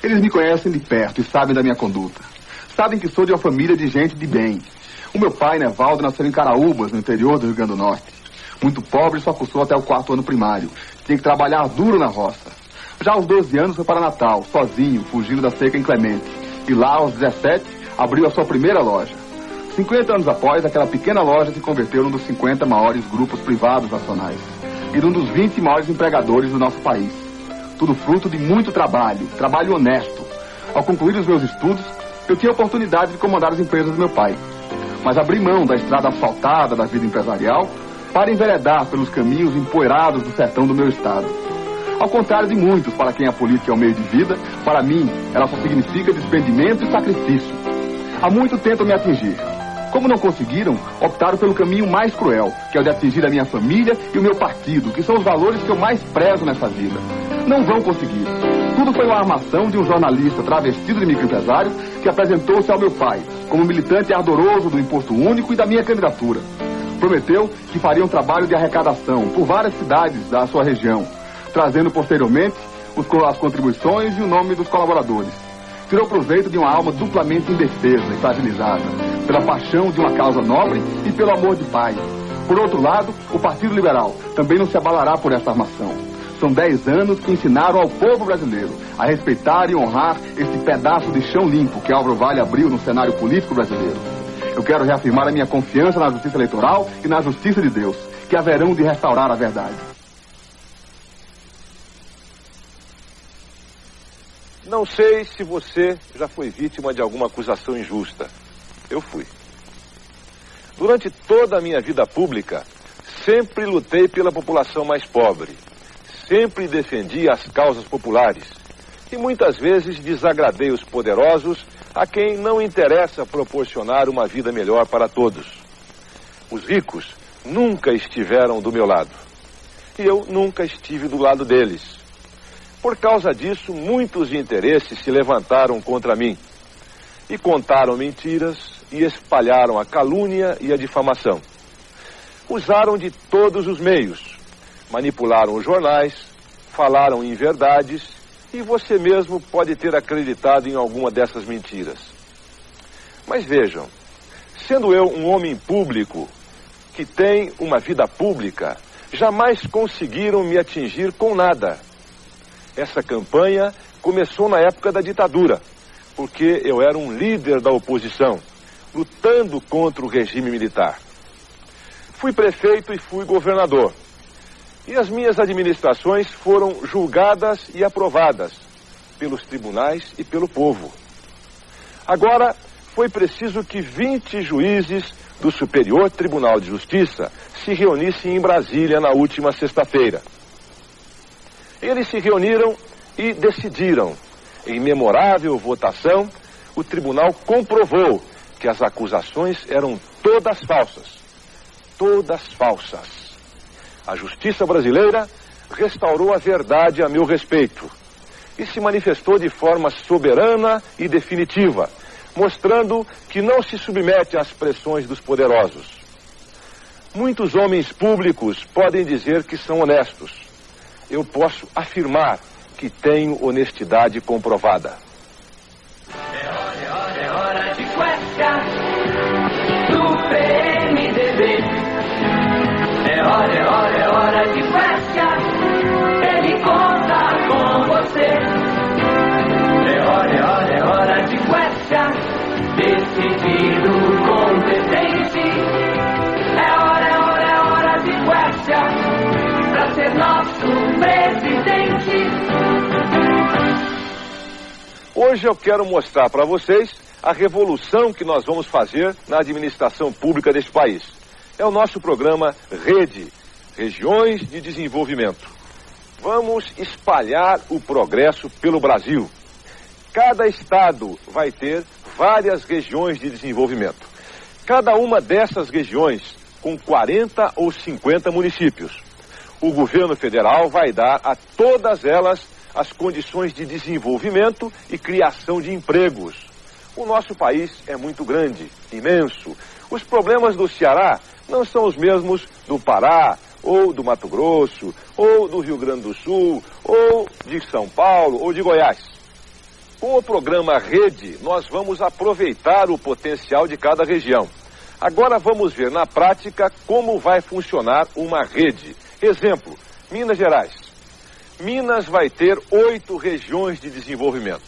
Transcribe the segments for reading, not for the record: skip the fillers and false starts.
Eles me conhecem de perto e sabem da minha conduta. Sabem que sou de uma família de gente de bem. O meu pai, Nevaldo, nasceu em Caraúbas, no interior do Rio Grande do Norte. Muito pobre, só cursou até o 4º ano primário. Tinha que trabalhar duro na roça. Já aos 12 anos foi para Natal, sozinho, fugindo da seca inclemente. E lá, aos 17, abriu a sua primeira loja. 50 anos após, aquela pequena loja se converteu num dos 50 maiores grupos privados nacionais. E num dos 20 maiores empregadores do nosso país. Tudo fruto de muito trabalho, trabalho honesto. Ao concluir os meus estudos, eu tinha a oportunidade de comandar as empresas do meu pai. Mas abri mão da estrada asfaltada da vida empresarial para enveredar pelos caminhos empoeirados do sertão do meu estado. Ao contrário de muitos para quem a política é um meio de vida, para mim ela só significa despendimento e sacrifício. Há muito tentam me atingir. Como não conseguiram, optaram pelo caminho mais cruel, que é o de atingir a minha família e o meu partido, que são os valores que eu mais prezo nessa vida. Não vão conseguir. Tudo foi uma armação de um jornalista travestido de microempresário que apresentou-se ao meu pai como militante ardoroso do imposto único e da minha candidatura. Prometeu que faria um trabalho de arrecadação por várias cidades da sua região, trazendo posteriormente as contribuições e o nome dos colaboradores. Tirou proveito de uma alma duplamente indefesa e fragilizada, pela paixão de uma causa nobre e pelo amor de pai. Por outro lado, o Partido Liberal também não se abalará por esta armação. São 10 anos que ensinaram ao povo brasileiro a respeitar e honrar esse pedaço de chão limpo que Álvaro Vale abriu no cenário político brasileiro. Eu quero reafirmar a minha confiança na justiça eleitoral e na justiça de Deus, que haverão de restaurar a verdade. Não sei se você já foi vítima de alguma acusação injusta. Eu fui. Durante toda a minha vida pública, sempre lutei pela população mais pobre. Sempre defendi as causas populares. E muitas vezes desagradei os poderosos, a quem não interessa proporcionar uma vida melhor para todos. Os ricos nunca estiveram do meu lado. E eu nunca estive do lado deles. Por causa disso, muitos interesses se levantaram contra mim e contaram mentiras e espalharam a calúnia e a difamação. Usaram de todos os meios, manipularam os jornais, falaram inverdades e você mesmo pode ter acreditado em alguma dessas mentiras. Mas vejam, sendo eu um homem público que tem uma vida pública, jamais conseguiram me atingir com nada. Essa campanha começou na época da ditadura, porque eu era um líder da oposição, lutando contra o regime militar. Fui prefeito e fui governador. E as minhas administrações foram julgadas e aprovadas pelos tribunais e pelo povo. Agora, foi preciso que 20 juízes do Superior Tribunal de Justiça se reunissem em Brasília na última sexta-feira. Eles se reuniram e decidiram. Em memorável votação, o tribunal comprovou que as acusações eram todas falsas. Todas falsas. A justiça brasileira restaurou a verdade a meu respeito e se manifestou de forma soberana e definitiva, mostrando que não se submete às pressões dos poderosos. Muitos homens públicos podem dizer que são honestos. Eu posso afirmar que tenho honestidade comprovada. É hora de cueca do PMDB. É hora de cueca, ele conta com você. É hora de cueca, decidido, competente. É hora de cueca, pra ser nosso presidente. Hoje eu quero mostrar para vocês a revolução que nós vamos fazer na administração pública deste país. É o nosso programa Rede, Regiões de Desenvolvimento. Vamos espalhar o progresso pelo Brasil. Cada estado vai ter várias regiões de desenvolvimento. Cada uma dessas regiões com 40 ou 50 municípios. O governo federal vai dar a todas elas as condições de desenvolvimento e criação de empregos. O nosso país é muito grande, imenso. Os problemas do Ceará não são os mesmos do Pará, ou do Mato Grosso, ou do Rio Grande do Sul, ou de São Paulo, ou de Goiás. Com o programa Rede, nós vamos aproveitar o potencial de cada região. Agora vamos ver na prática como vai funcionar uma rede. Exemplo, Minas Gerais. Minas vai ter 8 regiões de desenvolvimento.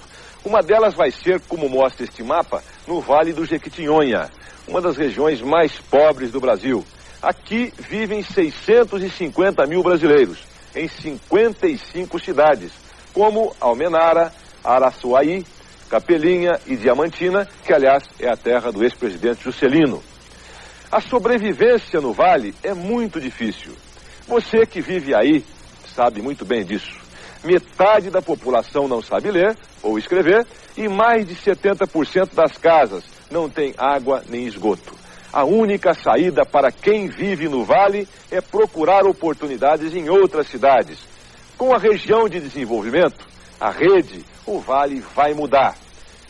Uma delas vai ser, como mostra este mapa, no Vale do Jequitinhonha, uma das regiões mais pobres do Brasil. Aqui vivem 650 mil brasileiros, em 55 cidades, como Almenara, Araçuaí, Capelinha e Diamantina, que aliás é a terra do ex-presidente Juscelino. A sobrevivência no Vale é muito difícil. Você que vive aí sabe muito bem disso. Metade da população não sabe ler ou escrever e mais de 70% das casas não tem água nem esgoto. A única saída para quem vive no Vale é procurar oportunidades em outras cidades. Com a região de desenvolvimento, a rede, o Vale vai mudar.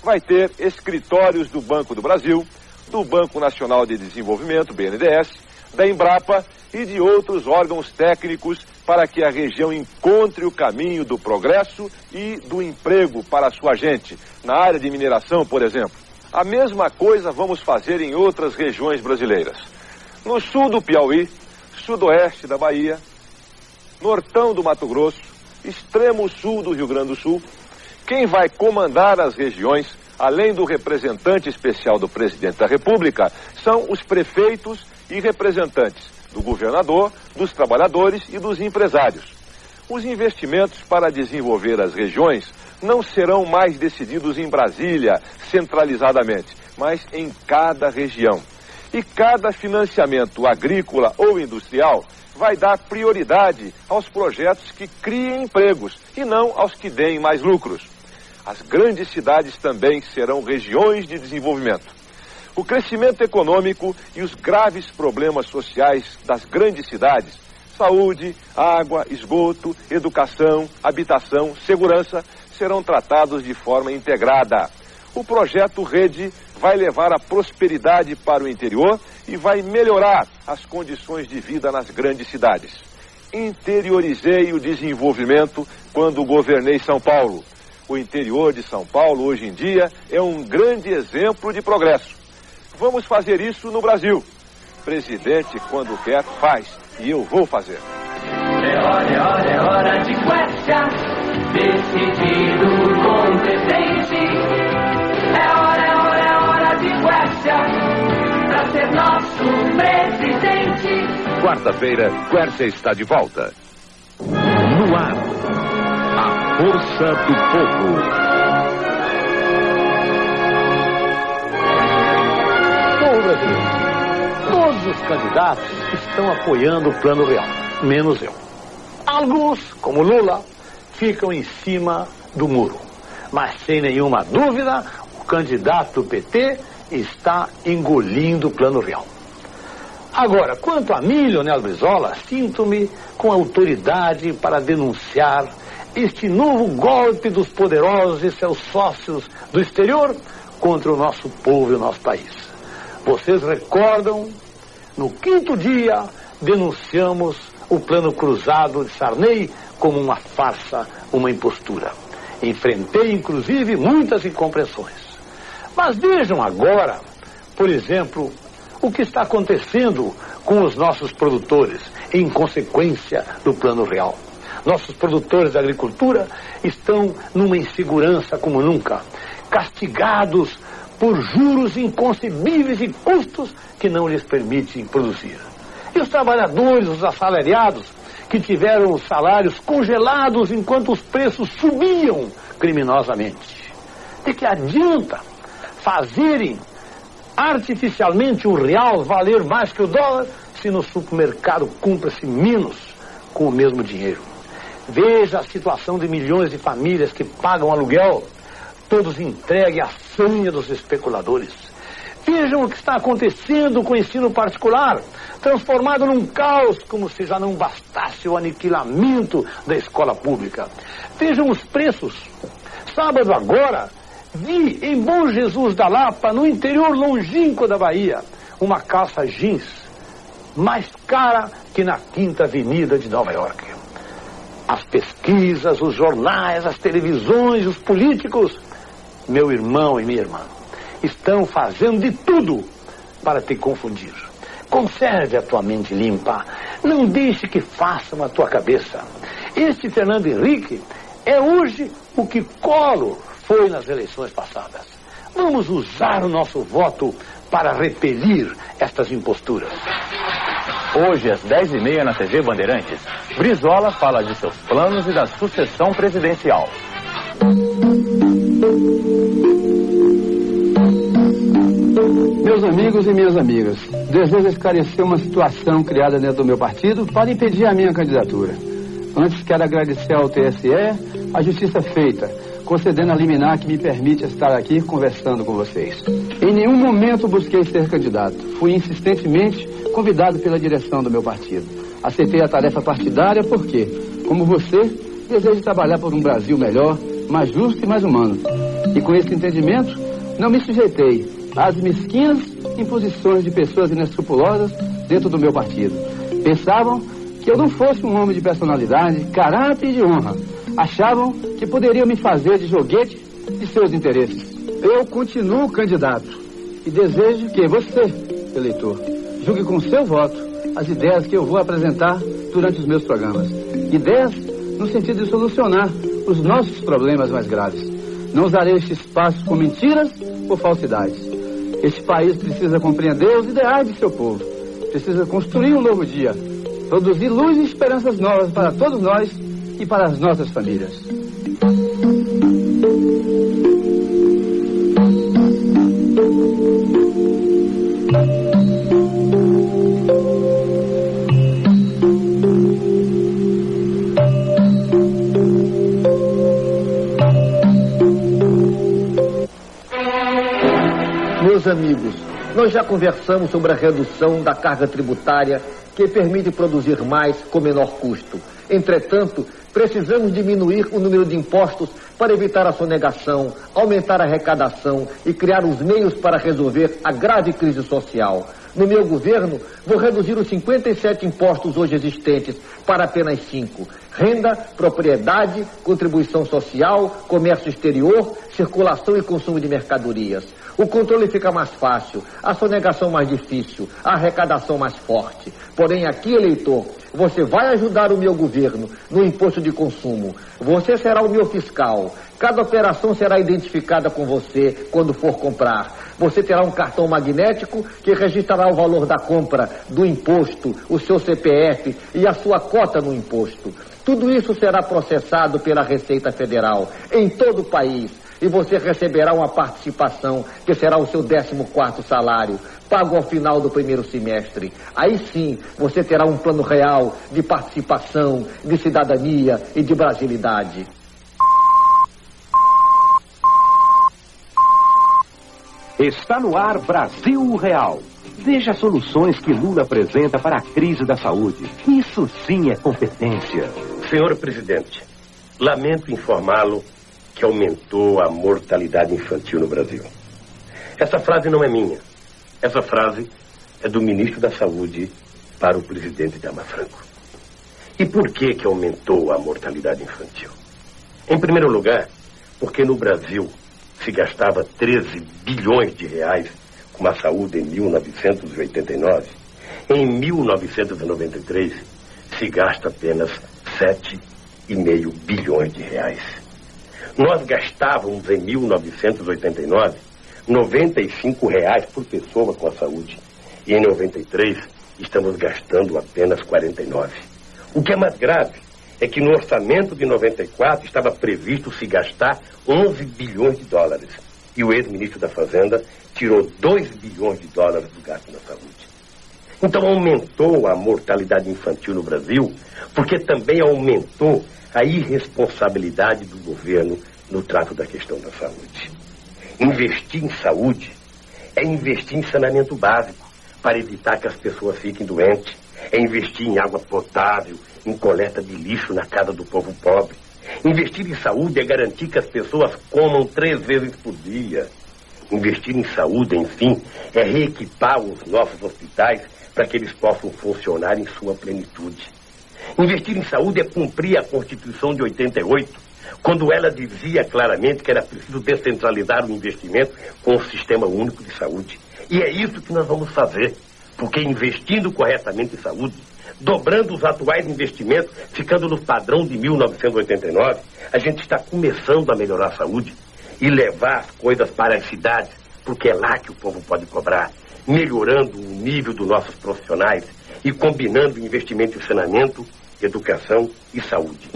Vai ter escritórios do Banco do Brasil, do Banco Nacional de Desenvolvimento, BNDES, da Embrapa e de outros órgãos técnicos para que a região encontre o caminho do progresso e do emprego para a sua gente, na área de mineração, por exemplo. A mesma coisa vamos fazer em outras regiões brasileiras. No sul do Piauí, sudoeste da Bahia, nortão do Mato Grosso, extremo sul do Rio Grande do Sul, quem vai comandar as regiões, além do representante especial do presidente da República, são os prefeitos e representantes do governador, dos trabalhadores e dos empresários. Os investimentos para desenvolver as regiões não serão mais decididos em Brasília, centralizadamente, mas em cada região. E cada financiamento agrícola ou industrial vai dar prioridade aos projetos que criem empregos e não aos que deem mais lucros. As grandes cidades também serão regiões de desenvolvimento. O crescimento econômico e os graves problemas sociais das grandes cidades, saúde, água, esgoto, educação, habitação, segurança, serão tratados de forma integrada. O projeto Rede vai levar a prosperidade para o interior e vai melhorar as condições de vida nas grandes cidades. Interiorizei o desenvolvimento quando governei São Paulo. O interior de São Paulo, hoje em dia, é um grande exemplo de progresso. Vamos fazer isso no Brasil. Presidente, quando quer, faz. E eu vou fazer. É hora de Quércia, decidido, competente. É hora de Quércia, pra ser nosso presidente. Quarta-feira, Quércia está de volta. No ar, a força do povo. Povo brasileiro, todos os candidatos estão apoiando o Plano Real, menos eu. Alguns, como Lula, ficam em cima do muro. Mas, sem nenhuma dúvida, o candidato do PT está engolindo o Plano Real. Agora, quanto a mim, Leonel Brizola, sinto-me com autoridade para denunciar este novo golpe dos poderosos e seus sócios do exterior contra o nosso povo e o nosso país. Vocês recordam, no 5º dia, denunciamos o plano cruzado de Sarney como uma farsa, uma impostura. Enfrentei, inclusive, muitas incompreensões. Mas vejam agora, por exemplo, o que está acontecendo com os nossos produtores em consequência do Plano Real. Nossos produtores da agricultura estão numa insegurança como nunca, castigados por juros inconcebíveis e custos que não lhes permitem produzir. E os trabalhadores, os assalariados, que tiveram os salários congelados enquanto os preços subiam criminosamente. De que adianta fazerem artificialmente o real valer mais que o dólar se no supermercado cumpra-se menos com o mesmo dinheiro? Veja a situação de milhões de famílias que pagam aluguel, todos entregues à sanha dos especuladores. Vejam o que está acontecendo com o ensino particular, transformado num caos, como se já não bastasse o aniquilamento da escola pública. Vejam os preços. Sábado agora, vi em Bom Jesus da Lapa, no interior longínquo da Bahia, uma calça jeans mais cara que na 5ª Avenida de Nova York. As pesquisas, os jornais, as televisões, os políticos meu irmão e minha irmã, estão fazendo de tudo para te confundir. Conserve a tua mente limpa. Não deixe que façam a tua cabeça. Este Fernando Henrique é hoje o que Collor foi nas eleições passadas. Vamos usar o nosso voto para repelir estas imposturas. Hoje, às 10h30 na TV Bandeirantes, Brizola fala de seus planos e da sucessão presidencial. Meus amigos e minhas amigas, desejo esclarecer uma situação criada dentro do meu partido para impedir a minha candidatura. Antes, quero agradecer ao TSE a justiça feita, concedendo a liminar que me permite estar aqui conversando com vocês. Em nenhum momento busquei ser candidato. Fui insistentemente convidado pela direção do meu partido. Aceitei a tarefa partidária porque, como você, desejo trabalhar por um Brasil melhor, mais justo e mais humano. E com esse entendimento, não me sujeitei às mesquinhas imposições de pessoas inescrupulosas dentro do meu partido. Pensavam que eu não fosse um homem de personalidade, caráter e de honra. Achavam que poderiam me fazer de joguete de seus interesses. Eu continuo candidato e desejo que você, eleitor, julgue com seu voto as ideias que eu vou apresentar durante os meus programas. Ideias no sentido de solucionar os nossos problemas mais graves. Não usarei este espaço com mentiras ou falsidades. Este país precisa compreender os ideais de seu povo. Precisa construir um novo dia. Produzir luz e esperanças novas para todos nós e para as nossas famílias. Meus amigos, nós já conversamos sobre a redução da carga tributária que permite produzir mais com menor custo. Entretanto, precisamos diminuir o número de impostos para evitar a sonegação, aumentar a arrecadação e criar os meios para resolver a grave crise social. No meu governo, vou reduzir os 57 impostos hoje existentes para apenas 5. Renda, propriedade, contribuição social, comércio exterior, circulação e consumo de mercadorias. O controle fica mais fácil, a sonegação mais difícil, a arrecadação mais forte. Porém, aqui, eleitor, você vai ajudar o meu governo no imposto de consumo. Você será o meu fiscal. Cada operação será identificada com você quando for comprar. Você terá um cartão magnético que registrará o valor da compra, do imposto, o seu CPF e a sua cota no imposto. Tudo isso será processado pela Receita Federal em todo o país. E você receberá uma participação que será o seu 14º salário, pago ao final do primeiro semestre. Aí sim, você terá um plano real de participação, de cidadania e de brasilidade. Está no ar Brasil Real. Veja as soluções que Lula apresenta para a crise da saúde. Isso sim é competência. Senhor presidente, lamento informá-lo que aumentou a mortalidade infantil no Brasil. Essa frase não é minha. Essa frase é do ministro da Saúde para o presidente Dama Franco. E por que aumentou a mortalidade infantil? Em primeiro lugar, porque no Brasil se gastava 13 bilhões de reais com a saúde em 1989. Em 1993, se gasta apenas 7,5 bilhões de reais. Nós gastávamos em 1989 R$95 por pessoa com a saúde. E em 93 estamos gastando apenas 49. O que é mais grave é que no orçamento de 94 estava previsto se gastar 11 bilhões de dólares. E o ex-ministro da Fazenda tirou 2 bilhões de dólares do gasto na saúde. Então aumentou a mortalidade infantil no Brasil, porque também aumentou a irresponsabilidade do governo no trato da questão da saúde. Investir em saúde é investir em saneamento básico, para evitar que as pessoas fiquem doentes. É investir em água potável, em coleta de lixo na casa do povo pobre. Investir em saúde é garantir que as pessoas comam 3 vezes por dia. Investir em saúde, enfim, é reequipar os nossos hospitais para que eles possam funcionar em sua plenitude. Investir em saúde é cumprir a Constituição de 88, quando ela dizia claramente que era preciso descentralizar o investimento com o Sistema Único de Saúde. E é isso que nós vamos fazer, porque investindo corretamente em saúde, dobrando os atuais investimentos, ficando no padrão de 1989, a gente está começando a melhorar a saúde e levar as coisas para as cidades, porque é lá que o povo pode cobrar, melhorando o nível dos nossos profissionais e combinando investimento em saneamento, educação e saúde.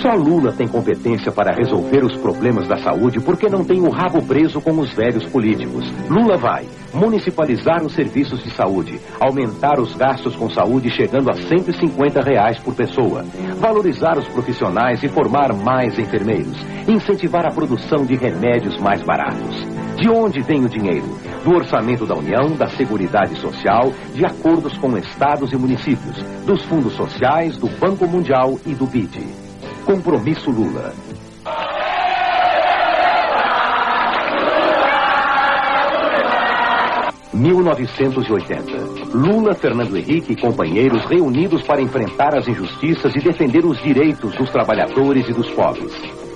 Só Lula tem competência para resolver os problemas da saúde porque não tem o rabo preso com os velhos políticos. Lula vai municipalizar os serviços de saúde, aumentar os gastos com saúde chegando a R$150 por pessoa, valorizar os profissionais e formar mais enfermeiros, incentivar a produção de remédios mais baratos. De onde vem o dinheiro? Do orçamento da União, da Seguridade Social, de acordos com estados e municípios, dos fundos sociais, do Banco Mundial e do BID. Compromisso Lula. (1980) Lula, Fernando Henrique e companheiros reunidos para enfrentar as injustiças e defender os direitos dos trabalhadores e dos pobres.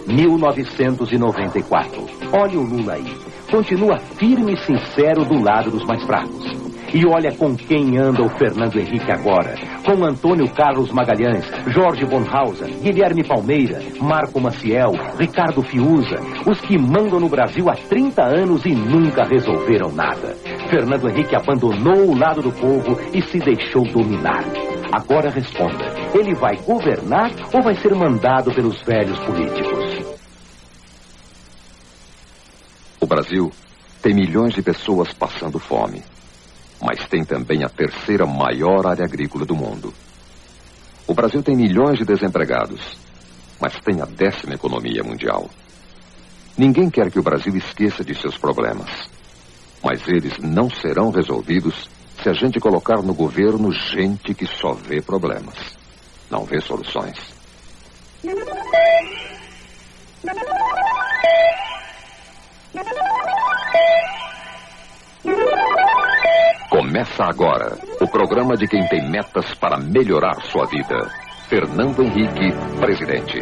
1994. Olha o Lula aí. Continua firme e sincero do lado dos mais fracos. E olha com quem anda o Fernando Henrique agora. Com Antônio Carlos Magalhães, Jorge Bonhausen, Guilherme Palmeira, Marco Maciel, Ricardo Fiuza, os que mandam no Brasil há 30 anos e nunca resolveram nada. Fernando Henrique abandonou o lado do povo e se deixou dominar. Agora responda, ele vai governar ou vai ser mandado pelos velhos políticos? O Brasil tem milhões de pessoas passando fome. Mas tem também a terceira maior área agrícola do mundo. O Brasil tem milhões de desempregados, mas tem a 10ª economia mundial. Ninguém quer que o Brasil esqueça de seus problemas, mas eles não serão resolvidos se a gente colocar no governo gente que só vê problemas, não vê soluções. Começa agora o programa de quem tem metas para melhorar sua vida. Fernando Henrique, presidente.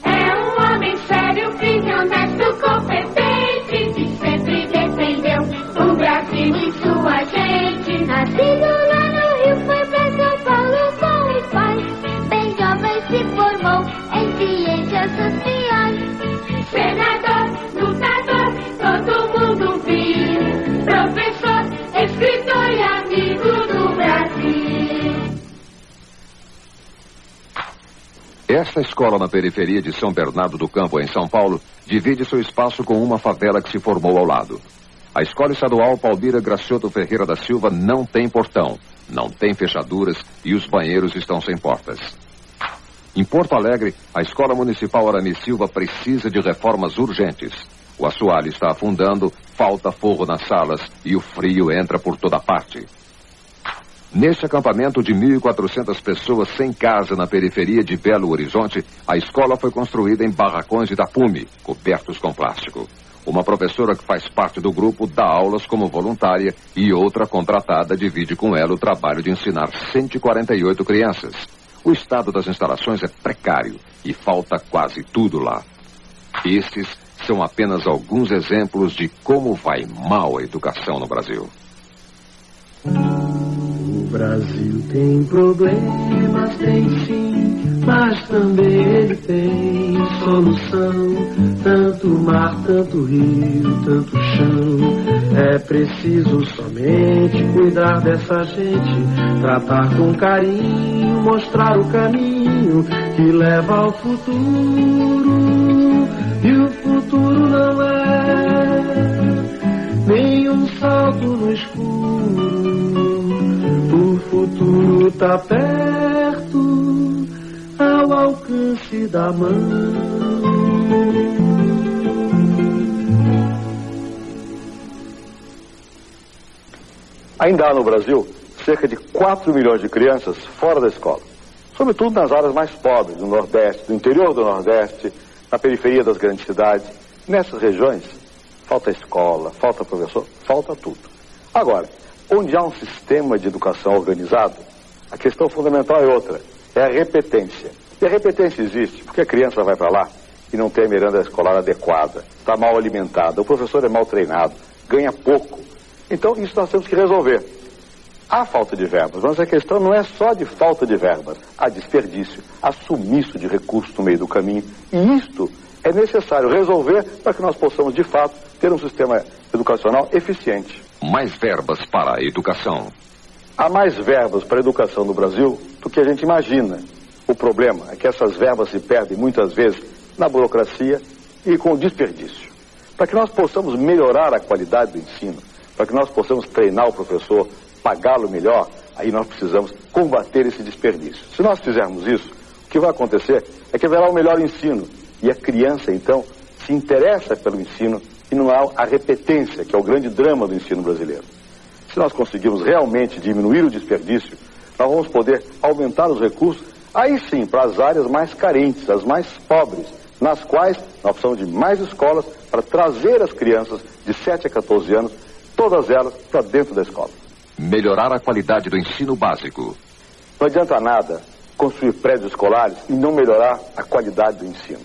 É um homem sério, firme, honesto, competente, que sempre defendeu o Brasil e sua gente. Nascido lá no Rio, foi pra São Paulo com os pais. Bem jovem se formou em ciências sociais. Senador, lutador, todo mundo viu. Professor, escritor e amigo do Brasil. Esta escola na periferia de São Bernardo do Campo, em São Paulo, divide seu espaço com uma favela que se formou ao lado. A Escola Estadual Palmira Gracioto Ferreira da Silva não tem portão, não tem fechaduras e os banheiros estão sem portas. Em Porto Alegre, a Escola Municipal Arame Silva precisa de reformas urgentes. O assoalho está afundando, falta forro nas salas e o frio entra por toda parte. Neste acampamento de 1.400 pessoas sem casa na periferia de Belo Horizonte, a escola foi construída em barracões de tapume, cobertos com plástico. Uma professora que faz parte do grupo dá aulas como voluntária e outra contratada divide com ela o trabalho de ensinar 148 crianças. O estado das instalações é precário e falta quase tudo lá. Estes são apenas alguns exemplos de como vai mal a educação no Brasil. O Brasil tem problemas, tem sim, mas também ele tem solução. Tanto mar, tanto rio, tanto chão. É preciso somente cuidar dessa gente, tratar com carinho, mostrar o caminho que leva ao futuro. E o futuro não é nenhum salto no escuro. O futuro tá perto, ao alcance da mão. Ainda há no Brasil cerca de 4 milhões de crianças fora da escola, sobretudo nas áreas mais pobres, no Nordeste, no interior do Nordeste, na periferia das grandes cidades. Nessas regiões, falta escola, falta professor, falta tudo. Agora, onde há um sistema de educação organizado, a questão fundamental é outra, é a repetência. E a repetência existe porque a criança vai para lá e não tem a merenda escolar adequada, está mal alimentada, o professor é mal treinado, ganha pouco. Então isso nós temos que resolver. Há falta de verbas, mas a questão não é só de falta de verbas, há desperdício, há sumiço de recursos no meio do caminho, e isto é necessário resolver para que nós possamos, de fato, ter um sistema educacional eficiente. Mais verbas para a educação. Há mais verbas para a educação no Brasil do que a gente imagina. O problema é que essas verbas se perdem muitas vezes na burocracia e com o desperdício. Para que nós possamos melhorar a qualidade do ensino, para que nós possamos treinar o professor, pagá-lo melhor, aí nós precisamos combater esse desperdício. Se nós fizermos isso, o que vai acontecer é que haverá um melhor ensino. E a criança, então, se interessa pelo ensino e não há a repetência, que é o grande drama do ensino brasileiro. Se nós conseguirmos realmente diminuir o desperdício, nós vamos poder aumentar os recursos, aí sim, para as áreas mais carentes, as mais pobres, nas quais nós precisamos de mais escolas para trazer as crianças de 7 a 14 anos, todas elas, para dentro da escola. Melhorar a qualidade do ensino básico. Não adianta nada construir prédios escolares e não melhorar a qualidade do ensino.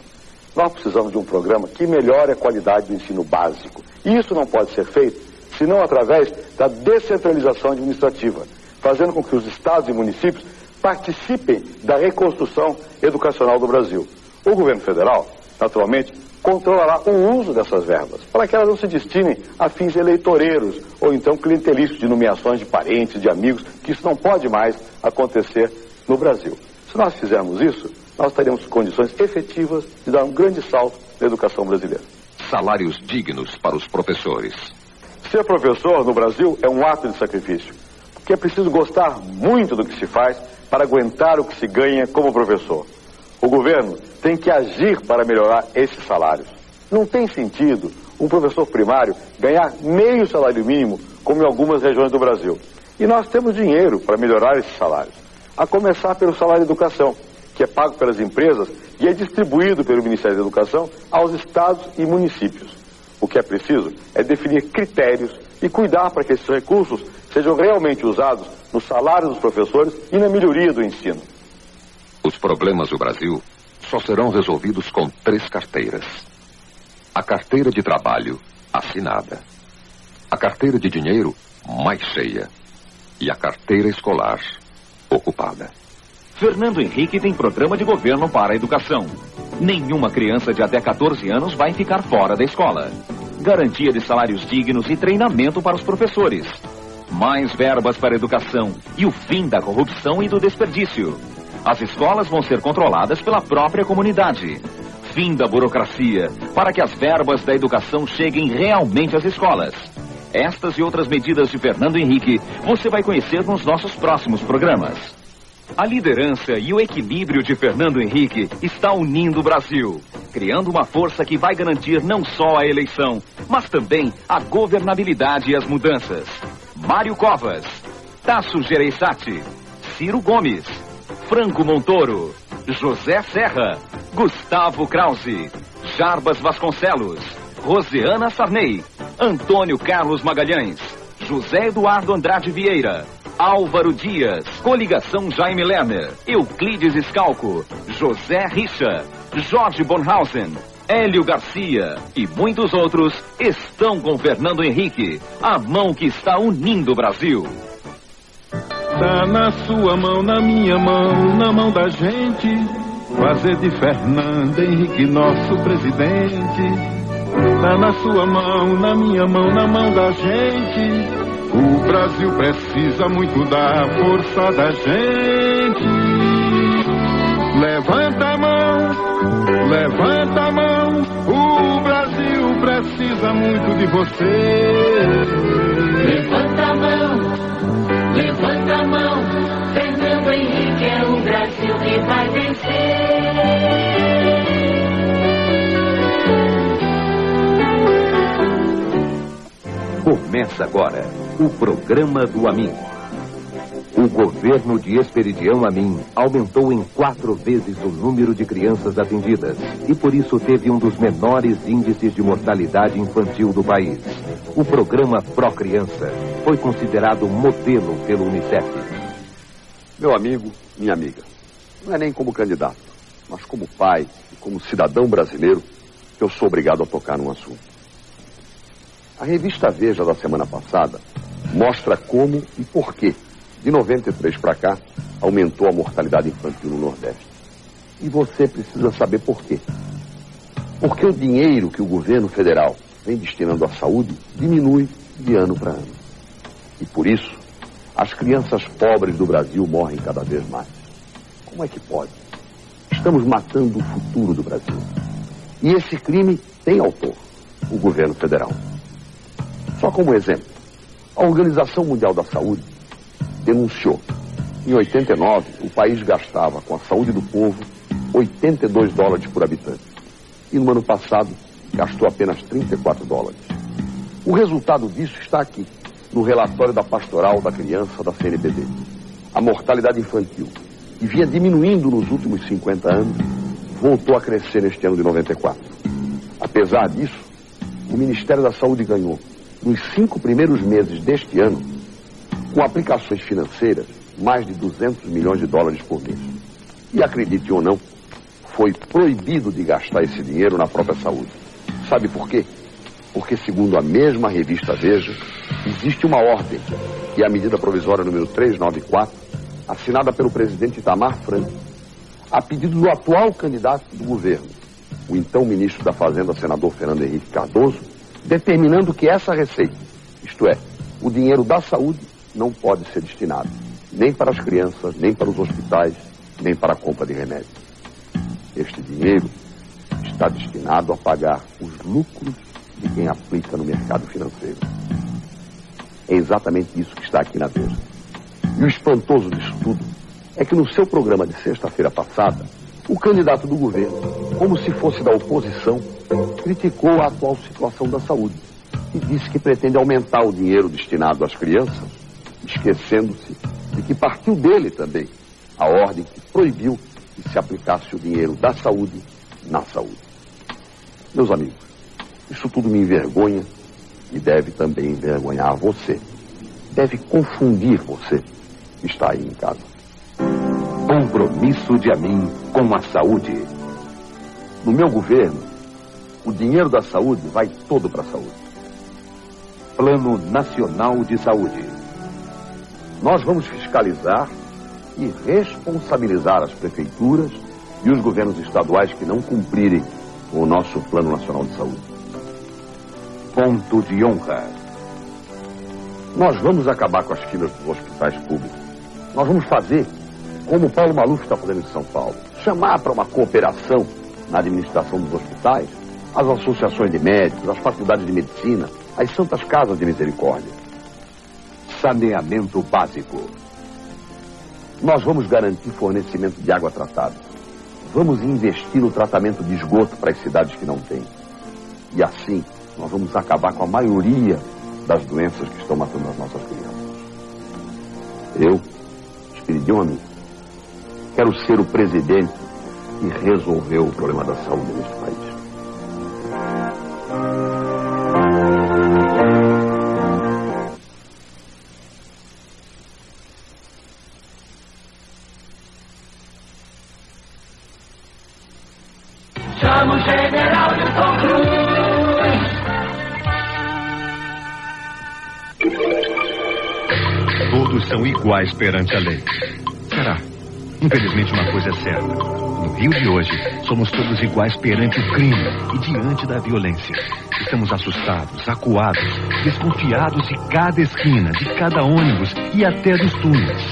Nós precisamos de um programa que melhore a qualidade do ensino básico. E isso não pode ser feito senão através da descentralização administrativa, fazendo com que os estados e municípios participem da reconstrução educacional do Brasil. O governo federal, naturalmente, controlará o uso dessas verbas, para que elas não se destinem a fins eleitoreiros ou então clientelísticos de nomeações de parentes, de amigos, que isso não pode mais acontecer no Brasil. Se nós fizermos isso, nós teremos condições efetivas de dar um grande salto na educação brasileira. Salários dignos para os professores. Ser professor no Brasil é um ato de sacrifício, porque é preciso gostar muito do que se faz para aguentar o que se ganha como professor. O governo tem que agir para melhorar esses salários. Não tem sentido um professor primário ganhar meio salário mínimo, como em algumas regiões do Brasil. E nós temos dinheiro para melhorar esses salários. A começar pelo salário de educação, que é pago pelas empresas e é distribuído pelo Ministério da Educação aos estados e municípios. O que é preciso é definir critérios e cuidar para que esses recursos sejam realmente usados no salário dos professores e na melhoria do ensino. Os problemas do Brasil só serão resolvidos com 3 carteiras. A carteira de trabalho, assinada. A carteira de dinheiro, mais cheia. E a carteira escolar, ocupada. Fernando Henrique tem programa de governo para a educação. Nenhuma criança de até 14 anos vai ficar fora da escola. Garantia de salários dignos e treinamento para os professores. Mais verbas para a educação e o fim da corrupção e do desperdício. As escolas vão ser controladas pela própria comunidade. Fim da burocracia, para que as verbas da educação cheguem realmente às escolas. Estas e outras medidas de Fernando Henrique você vai conhecer nos nossos próximos programas. A liderança e o equilíbrio de Fernando Henrique está unindo o Brasil, criando uma força que vai garantir não só a eleição, mas também a governabilidade e as mudanças. Mário Covas, Tasso Gereissati, Ciro Gomes, Franco Montoro, José Serra, Gustavo Krause, Jarbas Vasconcelos, Rosiana Sarney, Antônio Carlos Magalhães, José Eduardo Andrade Vieira, Álvaro Dias, Coligação Jaime Lerner, Euclides Scalco, José Richa, Jorge Bornhausen, Hélio Garcia e muitos outros estão com Fernando Henrique, a mão que está unindo o Brasil. Tá na sua mão, na minha mão, na mão da gente, fazer de Fernando Henrique nosso presidente. Tá na sua mão, na minha mão, na mão da gente. O Brasil precisa muito da força da gente. Levanta a mão, levanta a mão. O Brasil precisa muito de você. Levanta a mão. Fernando Henrique é o Brasil que vai vencer. Começa agora o programa do Amin. O governo de Esperidião Amin aumentou em 4 vezes o número de crianças atendidas e por isso teve um dos menores índices de mortalidade infantil do país. O programa Pro Criança foi considerado modelo pelo Unicef. Meu amigo, minha amiga, não é nem como candidato, mas como pai e como cidadão brasileiro, eu sou obrigado a tocar num assunto. A revista Veja da semana passada mostra como e por que, de 93 para cá, aumentou a mortalidade infantil no Nordeste. E você precisa saber por quê. Porque o dinheiro que o governo federal vem destinando à saúde diminui de ano para ano. E por isso, as crianças pobres do Brasil morrem cada vez mais. Como é que pode? Estamos matando o futuro do Brasil. E esse crime tem autor, o governo federal. Só como exemplo, a Organização Mundial da Saúde denunciou. Em 89, o país gastava com a saúde do povo $82 por habitante. E no ano passado, gastou apenas $34. O resultado disso está aqui, no relatório da Pastoral da Criança da CNBD. A mortalidade infantil, que vinha diminuindo nos últimos 50 anos, voltou a crescer neste ano de 94. Apesar disso, o Ministério da Saúde ganhou, nos 5 primeiros meses deste ano, com aplicações financeiras, mais de $200 milhões por mês. E acredite ou não, foi proibido de gastar esse dinheiro na própria saúde. Sabe por quê? Porque, segundo a mesma revista Veja, existe uma ordem, que é a medida provisória número 394, assinada pelo presidente Itamar Franco, a pedido do atual candidato do governo, o então ministro da Fazenda, senador Fernando Henrique Cardoso, determinando que essa receita, isto é, o dinheiro da saúde, não pode ser destinado nem para as crianças, nem para os hospitais, nem para a compra de remédios. Este dinheiro está destinado a pagar os lucros de quem aplica no mercado financeiro. É exatamente isso que está aqui na Veja. E o espantoso disso tudo é que no seu programa de sexta-feira passada, o candidato do governo, como se fosse da oposição, criticou a atual situação da saúde e disse que pretende aumentar o dinheiro destinado às crianças, esquecendo-se de que partiu dele também a ordem que proibiu que se aplicasse o dinheiro da saúde na saúde. Meus amigos, isso tudo me envergonha e deve também envergonhar você. Deve confundir você que está aí em casa. Compromisso de Amin com a saúde. No meu governo, o dinheiro da saúde vai todo para a saúde. Plano Nacional de Saúde. Nós vamos fiscalizar e responsabilizar as prefeituras e os governos estaduais que não cumprirem o nosso Plano Nacional de Saúde. Ponto de honra. Nós vamos acabar com as filas dos hospitais públicos. Nós vamos fazer como o Paulo Maluf está fazendo em São Paulo. Chamar para uma cooperação na administração dos hospitais as associações de médicos, as faculdades de medicina, as santas casas de misericórdia. Saneamento básico. Nós vamos garantir fornecimento de água tratada. Vamos investir no tratamento de esgoto para as cidades que não têm. E assim, nós vamos acabar com a maioria das doenças que estão matando as nossas crianças. Eu, Espiridião Amin, quero ser o presidente que resolveu o problema da saúde neste país. Chama o general Newton Cruz. Todos são iguais perante a lei. Será? Infelizmente uma coisa é certa. No Rio de hoje, somos todos iguais perante o crime e diante da violência. Estamos assustados, acuados, desconfiados de cada esquina, de cada ônibus e até dos túneis.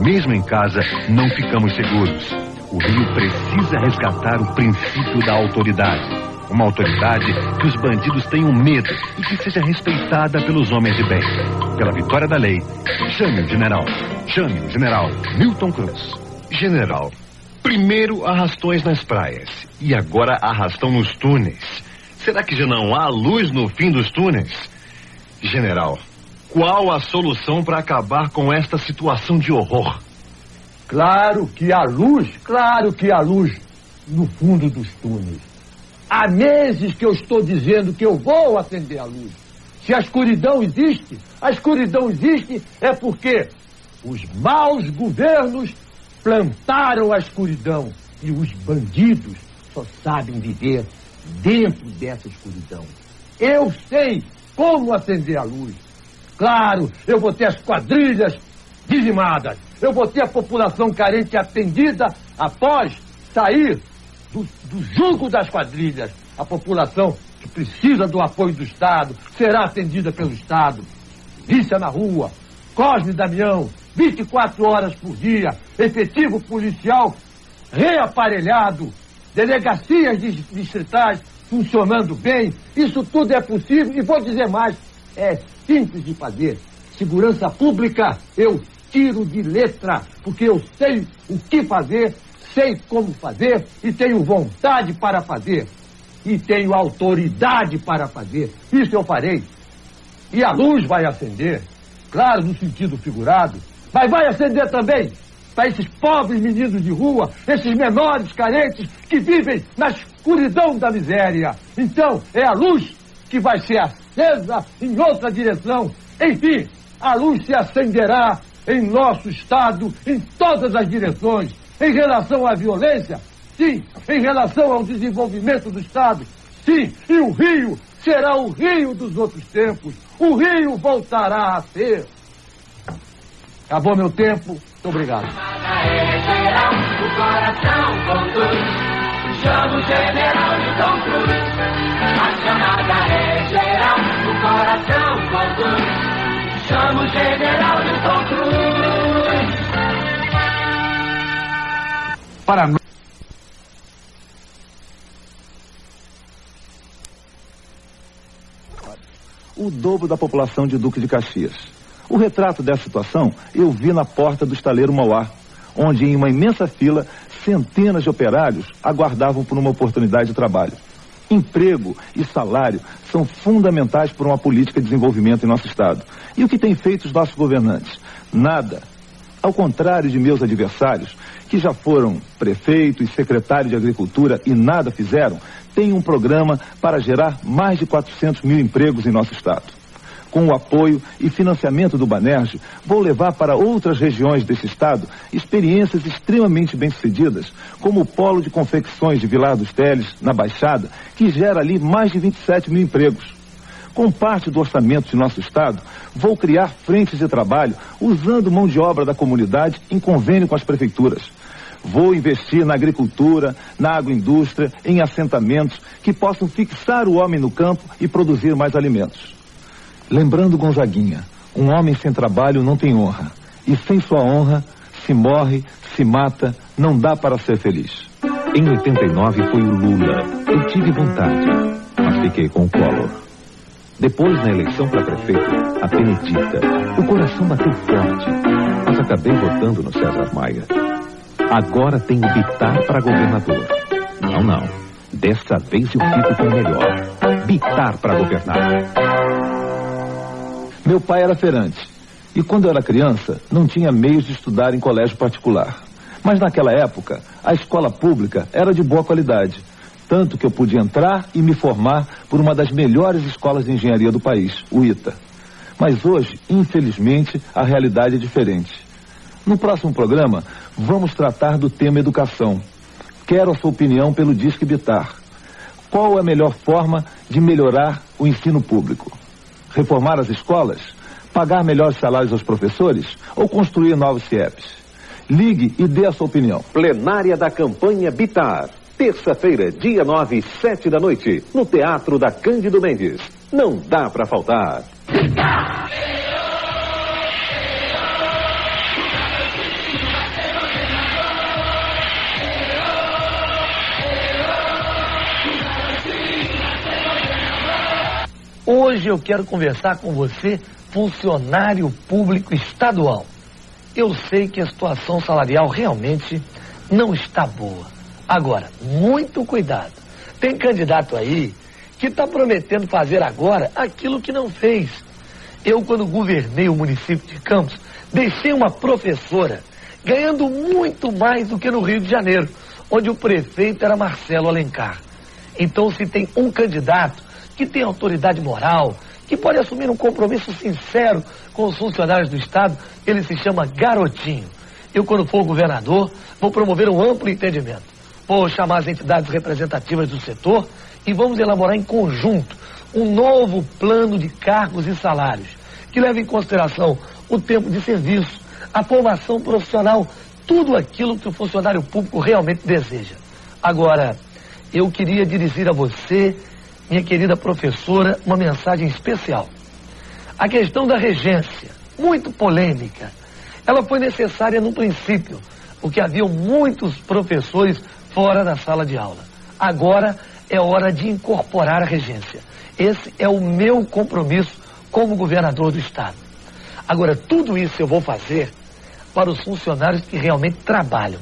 Mesmo em casa, não ficamos seguros. O Rio precisa resgatar o princípio da autoridade. Uma autoridade que os bandidos tenham medo e que seja respeitada pelos homens de bem. Pela vitória da lei, chame o general. Chame o general Newton Cruz. General, primeiro arrastões nas praias e agora arrastão nos túneis. Será que já não há luz no fim dos túneis? General, qual a solução para acabar com esta situação de horror? Claro que há luz no fundo dos túneis. Há meses que eu estou dizendo que eu vou acender a luz. Se a escuridão existe é porque os maus governos plantaram a escuridão E os bandidos só sabem viver dentro dessa escuridão. Eu sei como acender a luz. Claro, eu vou ter as quadrilhas dizimadas. Eu vou ter a população carente atendida após sair do jugo das quadrilhas. A população que precisa do apoio do Estado será atendida pelo Estado. Polícia na rua, Cosme e Damião, 24 horas por dia, efetivo policial reaparelhado, delegacias distritais funcionando bem. Isso tudo é possível e vou dizer mais, é simples de fazer. Segurança pública eu tiro de letra, porque eu sei o que fazer, sei como fazer e tenho vontade para fazer. E tenho autoridade para fazer. Isso eu farei. E a luz vai acender, claro, no sentido figurado, mas vai acender também para esses pobres meninos de rua, esses menores carentes que vivem na escuridão da miséria. Então, é a luz que vai ser acesa em outra direção. Enfim, a luz se acenderá em nosso Estado, em todas as direções. Em relação à violência, sim. Em relação ao desenvolvimento do Estado, sim. E o Rio será o Rio dos outros tempos. O Rio voltará a ser. Acabou meu tempo. Muito obrigado. É geral, o coração conduz. Chama o general Newton Cruz. A chamada é geral, o coração conduz. Chama o general Newton Cruz. Para nós. O dobro da população de Duque de Caxias. O retrato dessa situação eu vi na porta do estaleiro Mauá, onde em uma imensa fila, centenas de operários aguardavam por uma oportunidade de trabalho. Emprego e salário são fundamentais para uma política de desenvolvimento em nosso estado. E o que têm feito os nossos governantes? Nada. Ao contrário de meus adversários, que já foram prefeito e secretário de Agricultura e nada fizeram, tem um programa para gerar mais de 400 mil empregos em nosso estado. Com o apoio e financiamento do Banerj, vou levar para outras regiões desse estado experiências extremamente bem-sucedidas, como o Polo de Confecções de Vilar dos Teles, na Baixada, que gera ali mais de 27 mil empregos. Com parte do orçamento de nosso estado, vou criar frentes de trabalho usando mão de obra da comunidade em convênio com as prefeituras. Vou investir na agricultura, na agroindústria, em assentamentos que possam fixar o homem no campo e produzir mais alimentos. Lembrando Gonzaguinha, um homem sem trabalho não tem honra. E sem sua honra, se morre, se mata, não dá para ser feliz. Em 89 foi o Lula. Eu tive vontade, mas fiquei com o Collor. Depois, na eleição para prefeito, a Benedita. O coração bateu forte, mas acabei votando no César Maia. Agora tenho Bitar para governador. Não. Desta vez eu fico com o melhor. Bitar para governar. Meu pai era feirante. E quando eu era criança, não tinha meios de estudar em colégio particular. Mas naquela época, a escola pública era de boa qualidade. Tanto que eu pude entrar e me formar por uma das melhores escolas de engenharia do país, o ITA. Mas hoje, infelizmente, a realidade é diferente. No próximo programa, vamos tratar do tema educação. Quero a sua opinião pelo Disque Bitar. Qual é a melhor forma de melhorar o ensino público? Reformar as escolas? Pagar melhores salários aos professores? Ou construir novos CIEPs? Ligue e dê a sua opinião. Plenária da campanha Bitar. Terça-feira, dia 9, 7 da noite, no Teatro da Cândido Mendes. Não dá pra faltar. Hoje eu quero conversar com você, funcionário público estadual. Eu sei que a situação salarial realmente não está boa. Agora, muito cuidado. Tem candidato aí que está prometendo fazer agora aquilo que não fez. Eu, quando governei o município de Campos, deixei uma professora ganhando muito mais do que no Rio de Janeiro, onde o prefeito era Marcelo Alencar. Então, se tem um candidato que tem autoridade moral, que pode assumir um compromisso sincero com os funcionários do Estado, ele se chama Garotinho. Eu, quando for governador, vou promover um amplo entendimento. Vou chamar as entidades representativas do setor e vamos elaborar em conjunto um novo plano de cargos e salários, que leva em consideração o tempo de serviço, a formação profissional, tudo aquilo que o funcionário público realmente deseja. Agora, eu queria dirigir a você, minha querida professora, uma mensagem especial. A questão da regência, muito polêmica, ela foi necessária no princípio, porque haviam muitos professores fora da sala de aula. Agora é hora de incorporar a regência. Esse é o meu compromisso como governador do estado. Agora, tudo isso eu vou fazer para os funcionários que realmente trabalham.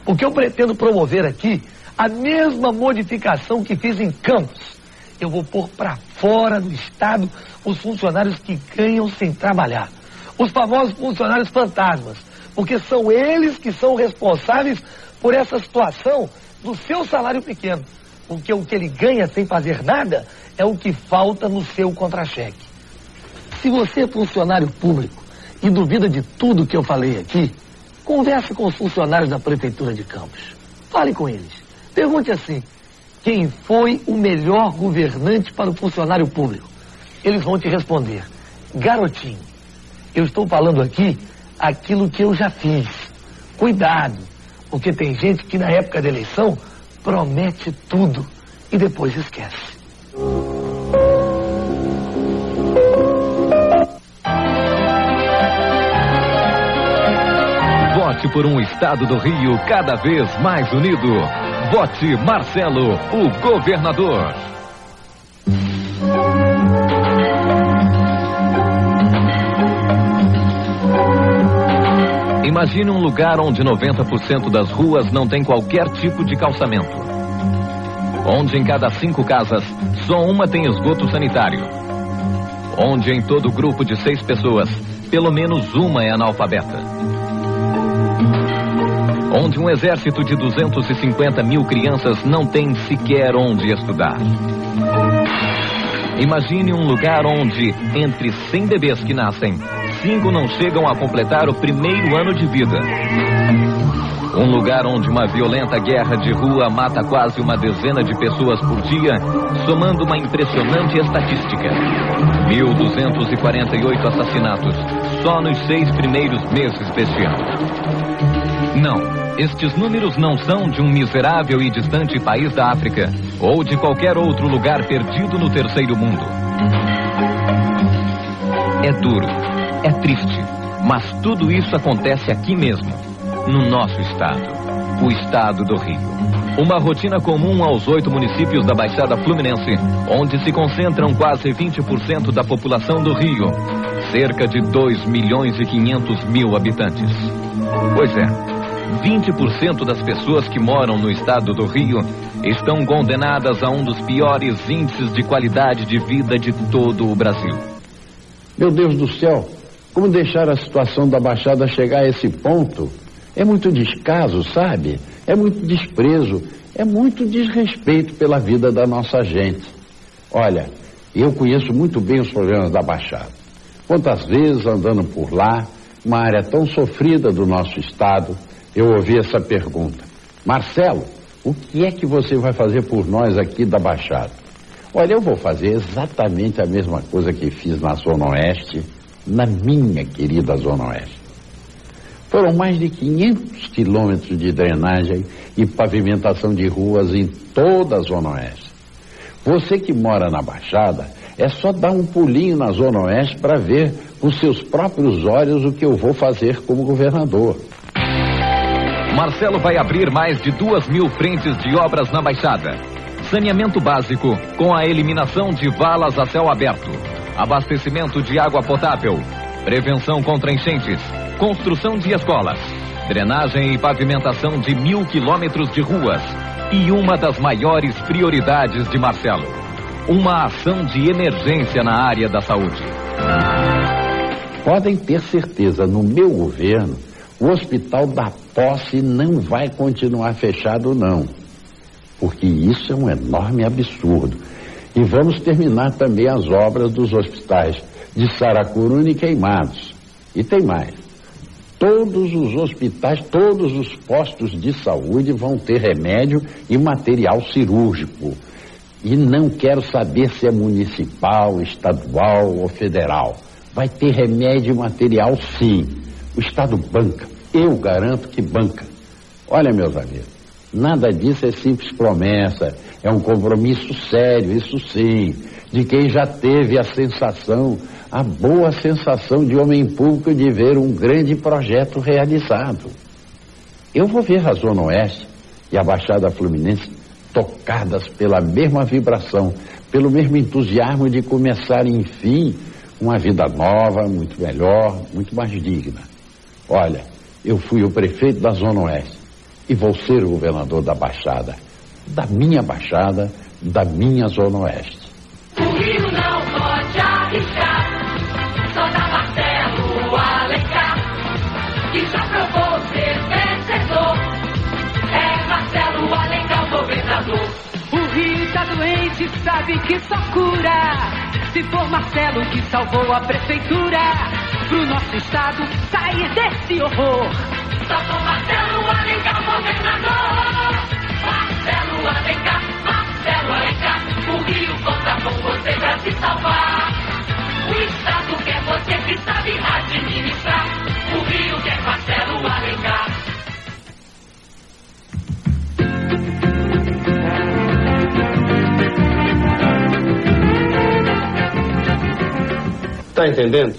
Porque eu pretendo promover aqui a mesma modificação que fiz em Campos. Eu vou pôr para fora do estado os funcionários que ganham sem trabalhar. Os famosos funcionários fantasmas. Porque são eles que são responsáveis por essa situação do seu salário pequeno. Porque o que ele ganha sem fazer nada é o que falta no seu contra-cheque. Se você é funcionário público e duvida de tudo que eu falei aqui, converse com os funcionários da Prefeitura de Campos. Fale com eles. Pergunte assim: quem foi o melhor governante para o funcionário público? Eles vão te responder: garotinho. Eu estou falando aqui aquilo que eu já fiz. Cuidado, porque tem gente que na época da eleição promete tudo e depois esquece. Vote por um estado do Rio cada vez mais unido. Vote Marcelo, o governador. Imagine um lugar onde 90% das ruas não tem qualquer tipo de calçamento. Onde em cada 5 casas, só uma tem esgoto sanitário. Onde em todo grupo de 6 pessoas, pelo menos uma é analfabeta. Onde um exército de 250 mil crianças não tem sequer onde estudar. Imagine um lugar onde, entre 100 bebês que nascem, 5 não chegam a completar o primeiro ano de vida. Um lugar onde uma violenta guerra de rua mata quase uma dezena de pessoas por dia, somando uma impressionante estatística: 1.248 assassinatos só nos 6 primeiros meses deste ano. Não. Estes números não são de um miserável e distante país da África ou de qualquer outro lugar perdido no terceiro mundo. É duro, é triste, mas tudo isso acontece aqui mesmo, no nosso estado, o estado do Rio. Uma rotina comum aos 8 municípios da Baixada Fluminense, onde se concentram quase 20% da população do Rio, cerca de 2.500.000 habitantes. Pois é. 20% das pessoas que moram no estado do Rio estão condenadas a um dos piores índices de qualidade de vida de todo o Brasil. Meu Deus do céu, como deixar a situação da Baixada chegar a esse ponto? É muito descaso, sabe? É muito desprezo, é muito desrespeito pela vida da nossa gente. Olha, eu conheço muito bem os problemas da Baixada. Quantas vezes andando por lá, uma área tão sofrida do nosso estado, eu ouvi essa pergunta: Marcelo, o que é que você vai fazer por nós aqui da Baixada? Olha, eu vou fazer exatamente a mesma coisa que fiz na Zona Oeste, na minha querida Zona Oeste. Foram mais de 500 quilômetros de drenagem e pavimentação de ruas em toda a Zona Oeste. Você que mora na Baixada, é só dar um pulinho na Zona Oeste para ver com seus próprios olhos o que eu vou fazer como governador. Marcelo vai abrir mais de 2.000 frentes de obras na Baixada. Saneamento básico com a eliminação de valas a céu aberto. Abastecimento de água potável. Prevenção contra enchentes. Construção de escolas. Drenagem e pavimentação de 1.000 quilômetros de ruas. E uma das maiores prioridades de Marcelo: uma ação de emergência na área da saúde. Podem ter certeza, no meu governo, o Hospital da Posse não vai continuar fechado, não. Porque isso é um enorme absurdo. E vamos terminar também as obras dos hospitais de Saracuruna e Queimados. E tem mais. todos os hospitais, todos os postos de saúde vão ter remédio e material cirúrgico. E não quero saber se é municipal, estadual ou federal. Vai ter remédio e material, sim. O Estado banca. Eu garanto que banca. Olha, meus amigos, nada disso é simples promessa. É um compromisso sério, isso sim, de quem já teve a sensação, a boa sensação de homem público de ver um grande projeto realizado. Eu vou ver a Zona Oeste e a Baixada Fluminense tocadas pela mesma vibração, pelo mesmo entusiasmo de começar, enfim, uma vida nova, muito melhor, muito mais digna. Olha, eu fui o prefeito da Zona Oeste e vou ser o governador da Baixada, da minha Baixada, da minha Zona Oeste. O Rio não pode arriscar, só dá Marcelo Alencar, que já provou ser vencedor. É Marcelo Alencar o governador. O Rio tá doente, sabe que só cura se for Marcelo que salvou a prefeitura, pro nosso estado sair desse horror. Só com Marcelo Alencar governador. Marcelo Alencar, o Rio conta com você pra se salvar. O estado quer você que sabe administrar. O Rio quer Marcelo Alencar. Tá entendendo?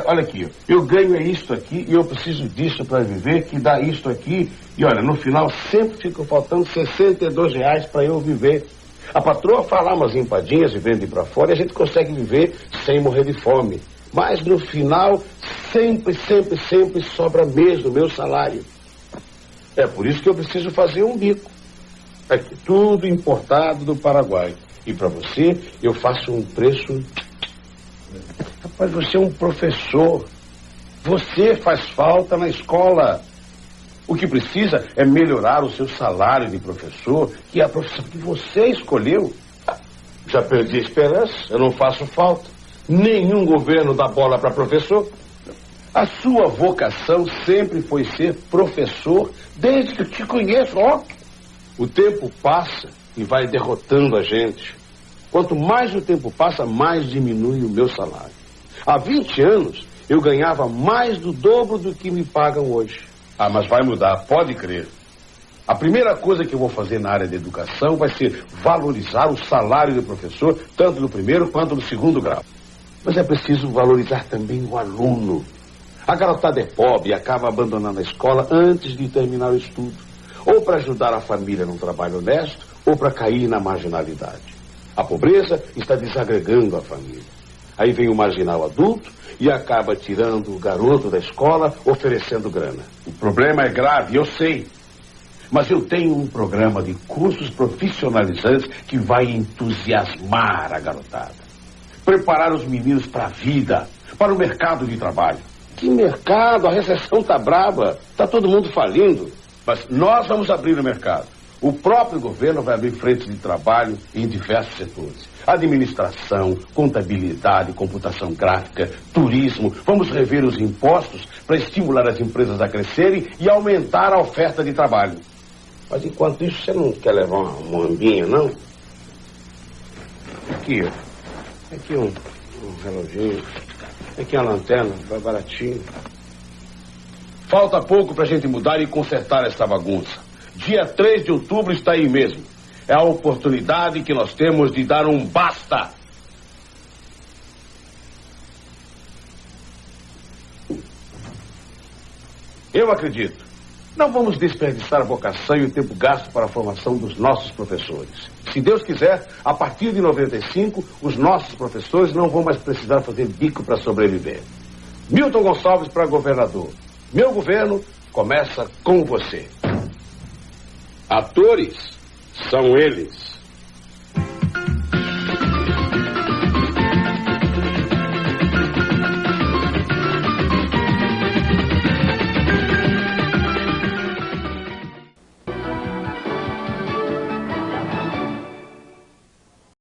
Olha aqui, eu ganho isto aqui e eu preciso disso para viver, que dá isto aqui. E olha, no final sempre fica faltando R$62 para eu viver. A patroa fala umas empadinhas e vende para fora e a gente consegue viver sem morrer de fome. Mas no final sempre sobra mesmo o meu salário. É por isso que eu preciso fazer um bico. Aqui, tudo importado do Paraguai. E para você eu faço um preço... Rapaz, você é um professor. Você faz falta na escola. O que precisa é melhorar o seu salário de professor, que é a profissão que você escolheu. Já perdi a esperança, eu não faço falta. Nenhum governo dá bola para professor. A sua vocação sempre foi ser professor, desde que eu te conheço, ó. O tempo passa e vai derrotando a gente. Quanto mais o tempo passa, mais diminui o meu salário. Há 20 anos, eu ganhava mais do dobro do que me pagam hoje. Ah, mas vai mudar, pode crer. A primeira coisa que eu vou fazer na área de educação vai ser valorizar o salário do professor, tanto no primeiro quanto no segundo grau. Mas é preciso valorizar também o aluno. A garotada é pobre e acaba abandonando a escola antes de terminar o estudo. Ou para ajudar a família num trabalho honesto, ou para cair na marginalidade. A pobreza está desagregando a família. Aí vem o marginal adulto e acaba tirando o garoto da escola, oferecendo grana. O problema é grave, eu sei. Mas eu tenho um programa de cursos profissionalizantes que vai entusiasmar a garotada. Preparar os meninos para a vida, para o mercado de trabalho. Que mercado? A recessão tá brava. Tá todo mundo falindo. Mas nós vamos abrir o mercado. O próprio governo vai abrir frentes de trabalho em diversos setores. Administração, contabilidade, computação gráfica, turismo. Vamos rever os impostos para estimular as empresas a crescerem e aumentar a oferta de trabalho. Mas enquanto isso, você não quer levar uma ambinha, não? Aqui, ó. Aqui um reloginho. Aqui uma lanterna, vai baratinho. Falta pouco pra gente mudar e consertar essa bagunça. Dia 3 de outubro está aí mesmo. É a oportunidade que nós temos de dar um basta. Eu acredito. Não vamos desperdiçar a vocação e o tempo gasto para a formação dos nossos professores. Se Deus quiser, a partir de 95, os nossos professores não vão mais precisar fazer bico para sobreviver. Milton Gonçalves para governador. Meu governo começa com você. Atores são eles.